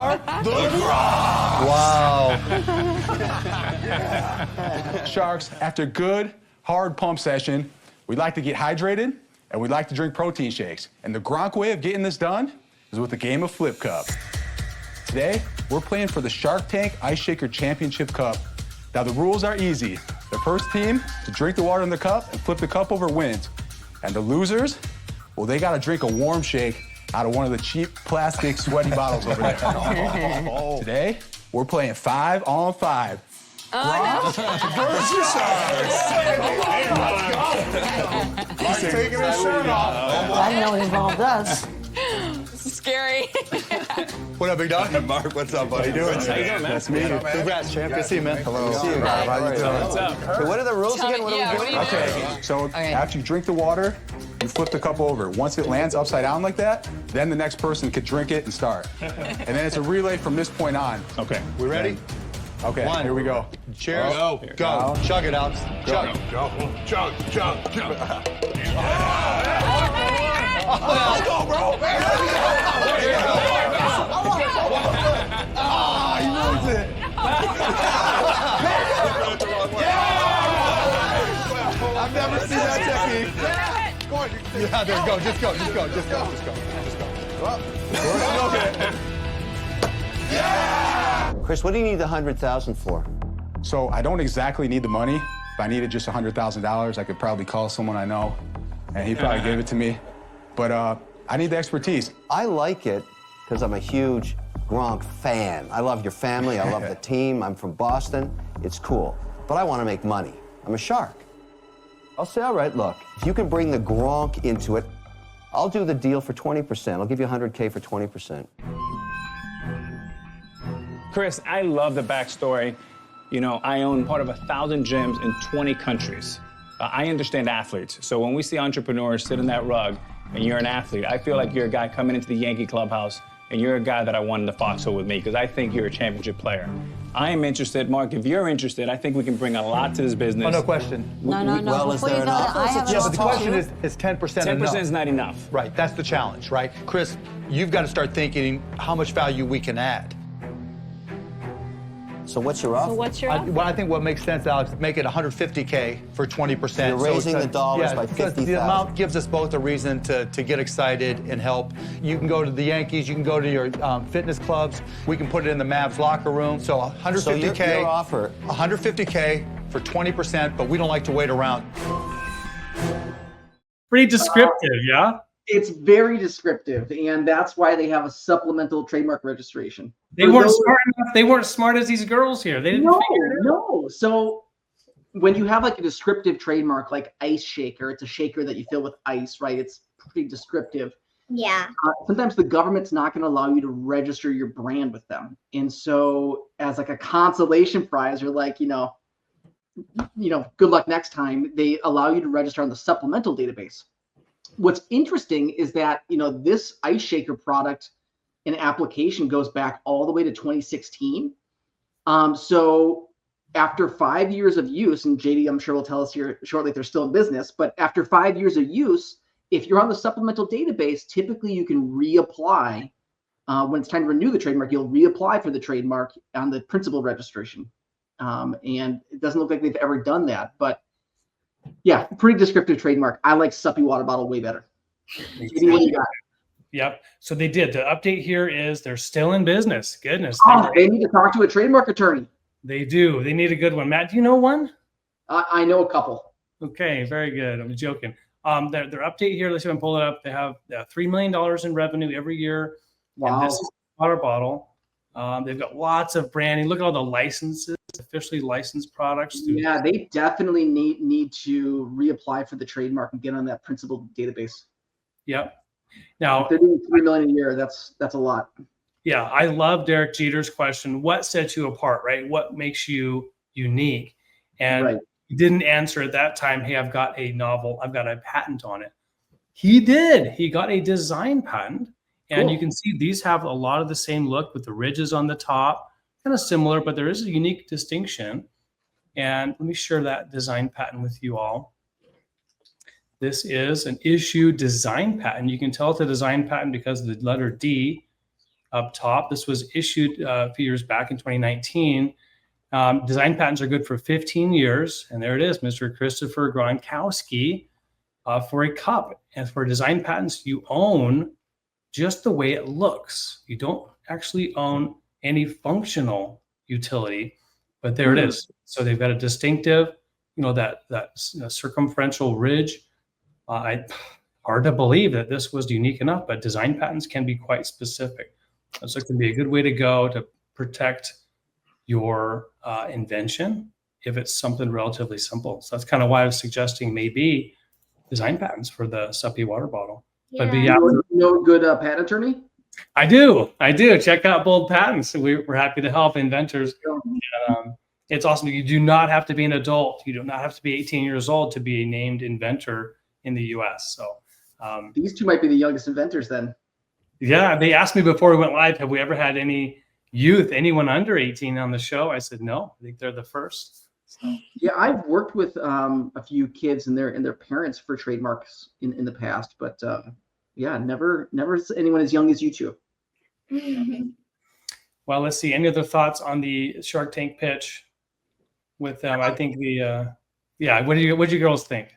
Wow. Sharks, after a good, hard pump session, we like to get hydrated and we like to drink protein shakes. And the Gronk way of getting this done is with a game of Flip Cup. Today, we're playing for the Shark Tank Ice Shaker Championship Cup. Now, the rules are easy. The first team to drink the water in the cup and flip the cup over wins. And the losers, well, they got to drink a warm shake out of one of the cheap plastic sweaty bottles over there. Today, we're playing 5-on-5. Oh, Mark's taking his shirt off. I know his mom does. this is scary. What up, big dog? Mark, what's up, buddy? How you doing? How you doing, man? Nice to meet you. Congrats, champ. Good to see you, man. Hello. See you, How you doing? What's up? Okay, what are the rules again? What are we doing? Okay, so after you drink the water, you flip the cup over. Once it lands upside down like that, then the next person could drink it and start. And then it's a relay from this point on. Okay. We ready? Okay, here we go. Cheers. Go. Chug it, Alex. Chug. Chug. Let's go, bro. Ah, he ruins it. I've never seen that technique. Yeah, there you go. Just go. Chris, what do you need the $100,000 for? So I don't exactly need the money. If I needed just $100,000, I could probably call someone I know, and he'd probably give it to me. But I need the expertise. I like it because I'm a huge Gronk fan. I love your family. I love the team. I'm from Boston. It's cool. But I want to make money. I'm a shark. I'll say, all right, look, if you can bring the Gronk into it, I'll do the deal for 20%. I'll give you $100K for 20%. Chris, I love the backstory. You know, I own part of 1,000 gyms in 20 countries. I understand athletes. So when we see entrepreneurs sit in that rug and you're an athlete, I feel like you're a guy coming into the Yankee clubhouse and you're a guy that I want in the foxhole with me because I think you're a championship player. I am interested. Mark, if you're interested, I think we can bring a lot to this business. Oh, no question. No. Well, is Before there you an go, offer? I have an Yeah, but the offer question too. is 10% enough? 10% is not enough. Right, that's the challenge, right? Chris, you've got to start thinking how much value we can add. So what's your offer? So what's your offer? Well, I think what makes sense, Alex, make it $150K for 20%. You're raising the dollars by because $50,000. the amount gives us both a reason to get excited and help. You can go to the Yankees, you can go to your fitness clubs. We can put it in the Mavs locker room. So $150K. So your offer. $150K for 20%, but we don't like to wait around. Pretty descriptive, yeah? It's very descriptive, and that's why they have a supplemental trademark registration. They weren't smart enough. They weren't smart as these girls here. They didn't figure it out. No. So when you have like a descriptive trademark like ice shaker, it's a shaker that you fill with ice, right? It's pretty descriptive. Yeah. Sometimes the government's not going to allow you to register your brand with them. And so as like a consolation prize, you're like, good luck next time. They allow you to register on the supplemental database. What's interesting is that, this ice shaker product and application goes back all the way to 2016. So after 5 years of use, and JD, I'm sure will tell us here shortly if they're still in business, but after 5 years of use, if you're on the supplemental database, typically you can reapply. When it's time to renew the trademark, you'll reapply for the trademark on the principal registration. And it doesn't look like they've ever done that, but yeah, pretty descriptive trademark. I like Suppy water bottle way better. JD, what do you got? Yep. So they did. The update here is they're still in business. Goodness. They need to talk to a trademark attorney. They do. They need a good one. Matt, do you know one? I know a couple. Okay, very good. I'm joking. Their update here, let's see if I can pull it up. They have $3 million in revenue every year. Wow. And this is a water bottle. They've got lots of branding. Look at all the licenses, officially licensed products. Yeah, they definitely need to reapply for the trademark and get on that principal database. Yep. Now, if they're doing $3 million a year, that's a lot. Yeah, I love Derek Jeter's question. What sets you apart, right? What makes you unique? And he didn't answer at that time, hey, I've got a novel, I've got a patent on it. He did. He got a design patent. And you can see these have a lot of the same look with the ridges on the top, kind of similar, but there is a unique distinction. And let me share that design patent with you all. This is an issued design patent. You can tell it's a design patent because of the letter D. up top. This was issued a few years back in 2019. Design patents are good for 15 years. And there it is, Mr. Christopher Gronkowski for a cup. And for design patents, you own just the way it looks. You don't actually own any functional utility, but there it is. So they've got a distinctive, that circumferential ridge. Hard to believe that this was unique enough, but design patents can be quite specific. So it can be a good way to go to protect your invention if it's something relatively simple. So that's kind of why I was suggesting maybe design patents for the Suppy water bottle. Yeah. But You know a good patent attorney? I do. Check out Bold Patents. We're happy to help inventors. And, it's awesome. You do not have to be an adult. You do not have to be 18 years old to be a named inventor in the U.S. So These two might be the youngest inventors then. yeah, they asked me before we went live, have we ever had any youth, anyone under 18 on the show? I said, no, I think they're the first. So. Yeah, I've worked with a few kids and their parents for trademarks in the past, but yeah, never anyone as young as you two. Well, let's see. Any other thoughts on the Shark Tank pitch with them? I think what do you girls think?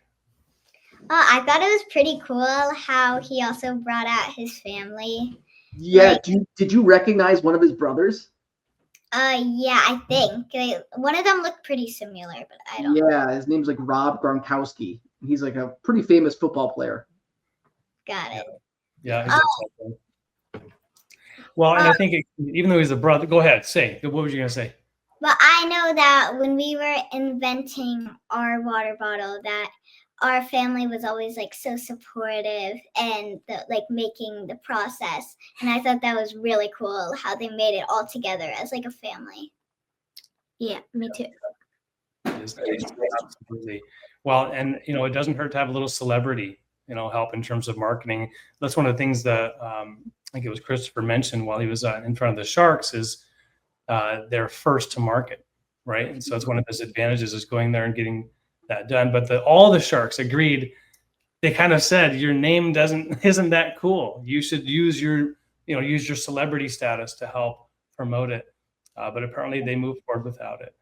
I thought it was pretty cool how he also brought out his family. Yeah, did you recognize one of his brothers? Yeah, I think one of them looked pretty similar, but I don't. Yeah, his name's like Rob Gronkowski. He's like a pretty famous football player. Got it. Yeah. Well, and I think even though he's a brother, go ahead, say. What were you gonna say? But I know that when we were inventing our water bottle, that our family was always like so supportive and making the process. And I thought that was really cool how they made it all together as like a family. Yeah, me too. Absolutely. Well, and it doesn't hurt to have a little celebrity, help in terms of marketing. That's one of the things that I think it was Christopher mentioned while he was in front of the Sharks is they're first to market, right? And so it's one of his advantages is going there and getting that done. But all the Sharks agreed. They kind of said your name isn't that cool. You should use your celebrity status to help promote it. But apparently they moved forward without it.